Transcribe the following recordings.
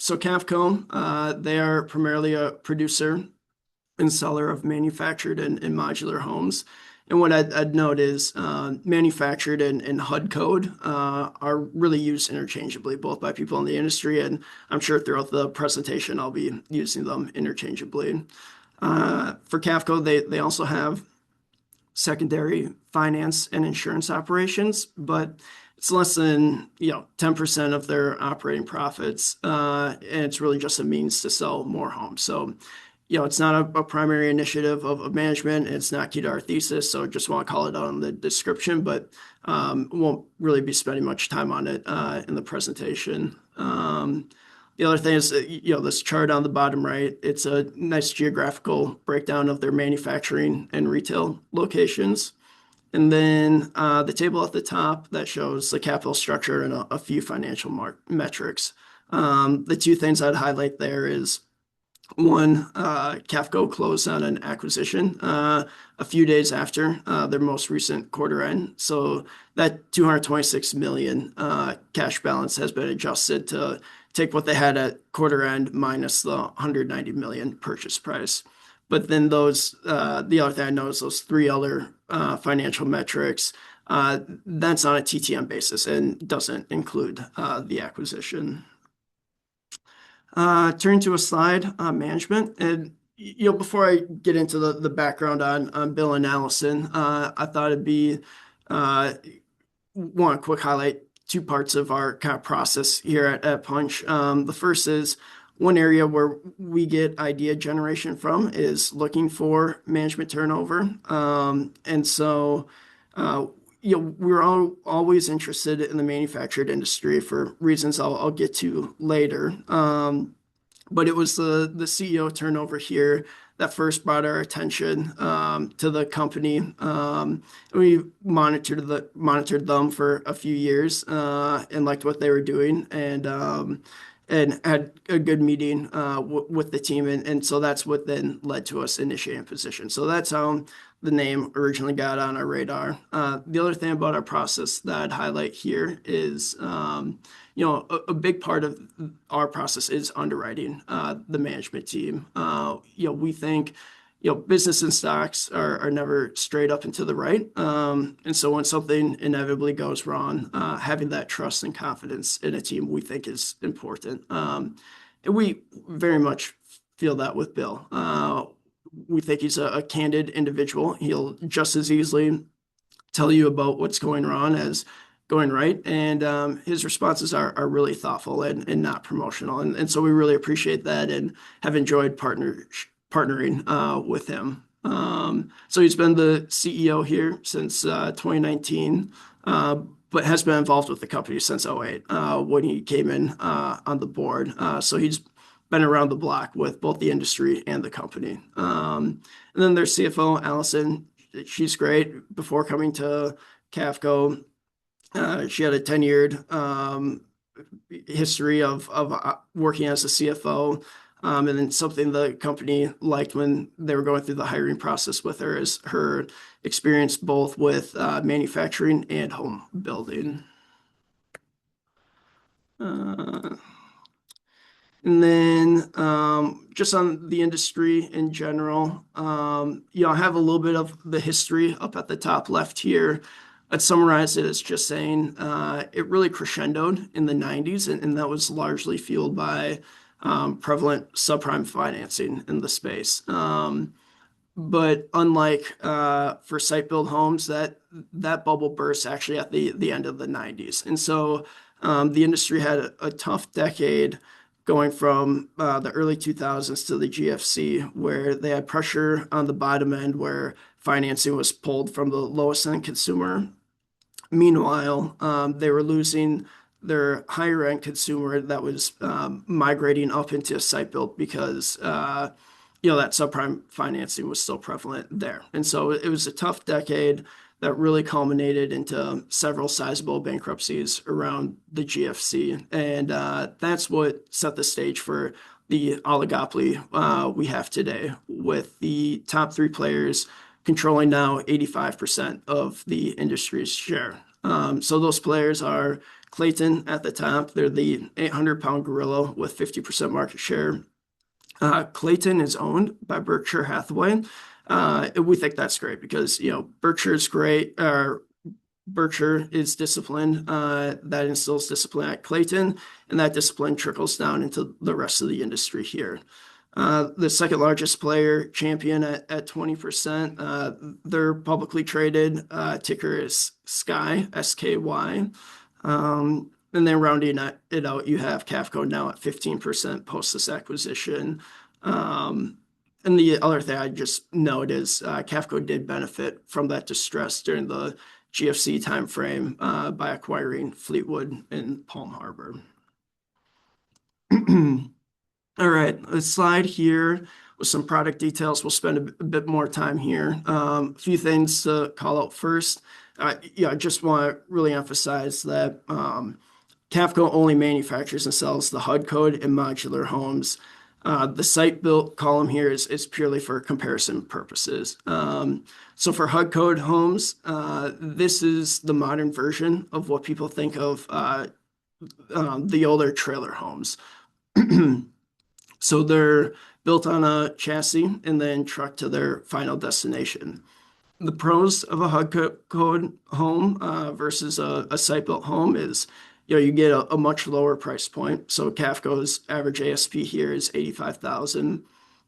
So Cavco, they are primarily a producer and seller of manufactured and modular homes. And what I'd note is manufactured and HUD code are really used interchangeably, both by people in the industry, and I'm sure throughout the presentation I'll be using them interchangeably. For Cavco, they also have secondary finance and insurance operations, but it's less than 10% of their operating profits, and it's really just a means to sell more homes. So it's not a primary initiative of management. It's not key to our thesis, so just want to call it out in the description, but won't really be spending much time on it in the presentation. The other thing is, this chart on the bottom right, it's a nice geographical breakdown of their manufacturing and retail locations. And then the table at the top that shows the capital structure and a few financial metrics. The two things I'd highlight there is one, Cavco closed on an acquisition a few days after their most recent quarter end. So that $226 million cash balance has been adjusted to take what they had at quarter end minus the $190 million purchase price. But then the other thing I know is those three other financial metrics, that's on a TTM basis and doesn't include the acquisition. Turning to a slide on management, and before I get into the background on Bill and Allison, I thought it'd be one quick highlight two parts of our kind of process here at Punch. The first is one area where we get idea generation from is looking for management turnover, and so we're always interested in the manufactured industry for reasons I'll get to later. But it was the CEO turnover here that first brought our attention to the company. We monitored them for a few years and liked what they were doing, and had a good meeting with the team, and so that's what then led to us initiating a position. So that's how the name originally got on our radar. The other thing about our process that I'd highlight here is, a big part of our process is underwriting the management team. We think, business and stocks are never straight up and to the right. And so when something inevitably goes wrong, having that trust and confidence in a team we think is important. And we very much feel that with Bill. We think he's a candid individual. He'll just as easily tell you about what's going wrong as going right. And his responses are really thoughtful and not promotional. And so we really appreciate that and have enjoyed partnering with him. So he's been the CEO here since 2019, but has been involved with the company since 2008 when he came in on the board. So he's been around the block with both the industry and the company. And then their CFO, Allison, she's great. Before coming to Cavco, she had a tenured history of working as a CFO. And then something the company liked when they were going through the hiring process with her is her experience both with manufacturing and home building. And then just on the industry in general, I have a little bit of the history up at the top left here. I'd summarize it as just saying it really crescendoed in the 90s, and that was largely fueled by prevalent subprime financing in the space. But unlike for site-built homes, that bubble burst actually at the end of the 90s. And so the industry had a tough decade going from the early 2000s to the GFC, where they had pressure on the bottom end where financing was pulled from the lowest end consumer. Meanwhile, they were losing their higher end consumer that was migrating up into site built because that subprime financing was still prevalent there. And so it was a tough decade that really culminated into several sizable bankruptcies around the GFC. And that's what set the stage for the oligopoly we have today, with the top three players controlling now 85% of the industry's share. So those players are Clayton at the top. They're the 800-pound gorilla with 50% market share. Clayton is owned by Berkshire Hathaway. We think that's great because, Berkshire is great. Berkshire is disciplined. That instills discipline at Clayton, and that discipline trickles down into the rest of the industry here. The second largest player, Champion at 20%. They're publicly traded. Ticker is SKY, SKY. And then rounding it out, you have Cavco now at 15% post this acquisition. And the other thing I just note is Cavco did benefit from that distress during the GFC timeframe by acquiring Fleetwood and Palm Harbor. All right, a slide here with some product details. We'll spend a bit more time here. A few things to call out first. I just want to really emphasize that Cavco only manufactures and sells the HUD code in modular homes. The site built column here is purely for comparison purposes. So for HUD code homes, this is the modern version of what people think of the older trailer homes. So they're built on a chassis and then trucked to their final destination. The pros of a HUD code home versus a site-built home is, you get a much lower price point. So Cavco's average ASP here is $85,000.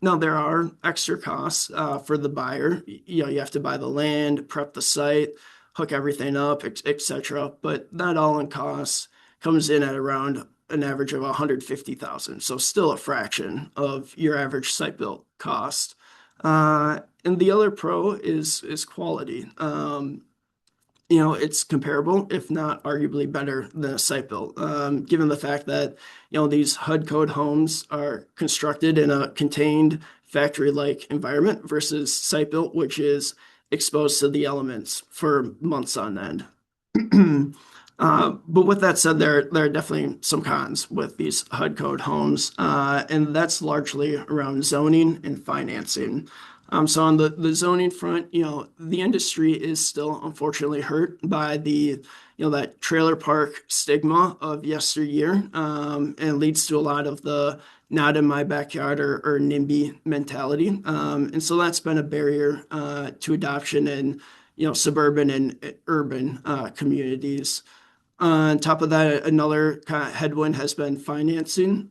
Now there are extra costs for the buyer. You have to buy the land, prep the site, hook everything up, etc. But that all-in cost comes in at around an average of $150,000. So still a fraction of your average site-built cost. And the other pro is quality. It's comparable, if not arguably better than a site built, given the fact that, these HUD code homes are constructed in a contained factory-like environment versus site built, which is exposed to the elements for months on end. But with that said, there are definitely some cons with these HUD code homes, and that's largely around zoning and financing. So on the zoning front, the industry is still unfortunately hurt by that trailer park stigma of yesteryear, and leads to a lot of the not in my backyard or NIMBY mentality. And so that's been a barrier to adoption in, suburban and urban communities. On top of that, another kind of headwind has been financing.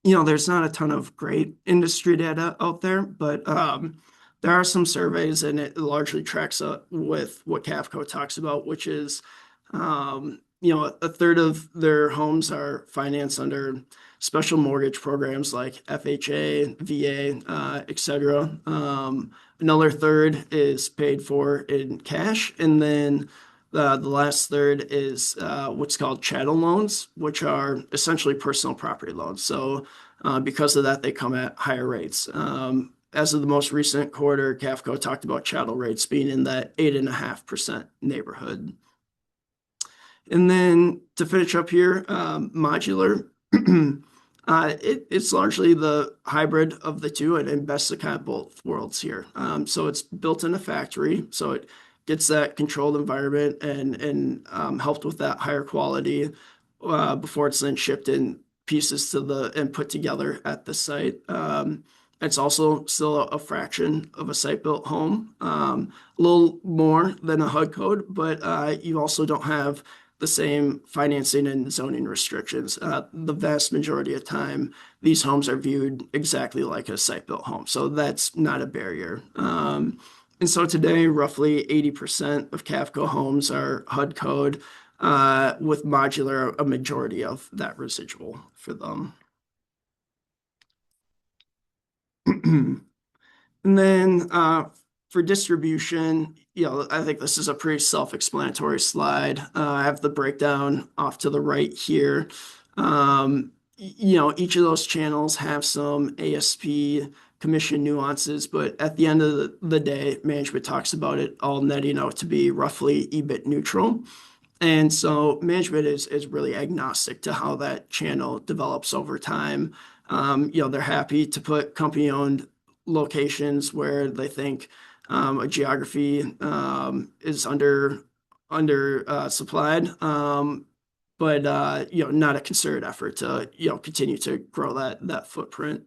There's not a ton of great industry data out there, but there are some surveys, and it largely tracks up with what Cavco talks about, which is, a third of their homes are financed under special mortgage programs like FHA, VA, etc. Another third is paid for in cash, and then the last third is what's called chattel loans, which are essentially personal property loans. So because of that, they come at higher rates. As of the most recent quarter, Cavco talked about chattel rates being in that 8.5% neighborhood. And then to finish up here, modular. It's largely the hybrid of the two, and best of kind of both worlds here. So it's built in a factory, so it gets that controlled environment and helped with that higher quality before it's then shipped in pieces and put together at the site. It's also still a fraction of a site-built home, a little more than a HUD code, but you also don't have the same financing and zoning restrictions. The vast majority of time, these homes are viewed exactly like a site-built home, so that's not a barrier. And so today, roughly 80% of Cavco homes are HUD code, with modular a majority of that residual for them. And then for distribution, I think this is a pretty self-explanatory slide. I have the breakdown off to the right here. Each of those channels have some ASP commission nuances, but at the end of the day, management talks about it all netting out to be roughly EBIT neutral. And so management is really agnostic to how that channel develops over time. They're happy to put company-owned locations where they think a geography is under under supplied. But not a concerted effort to continue to grow that footprint.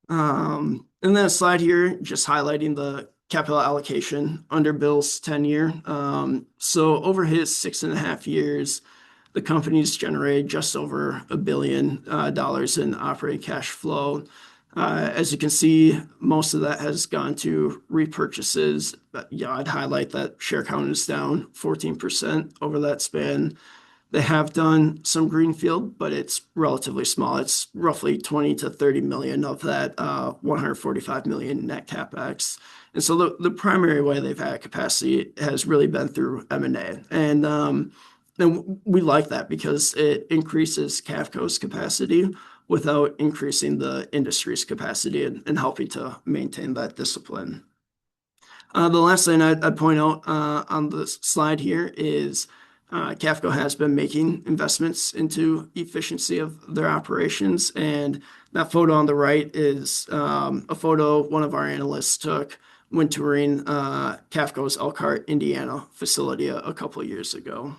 And then a slide here just highlighting the capital allocation under Bill's tenure. So over his 6.5 years, the company's generated just over $1 billion in operating cash flow. As you can see, most of that has gone to repurchases. But I'd highlight that share count is down 14% over that span. They have done some greenfield, but it's relatively small. It's roughly 20 to 30 million of that 145 million net capex. And so the primary way they've had capacity has really been through M&A. And we like that because it increases Cavco's capacity without increasing the industry's capacity and helping to maintain that discipline. The last thing I'd point out on the slide here is Cavco has been making investments into efficiency of their operations. And that photo on the right is a photo one of our analysts took when touring Cavco's Elkhart, Indiana facility a couple of years ago.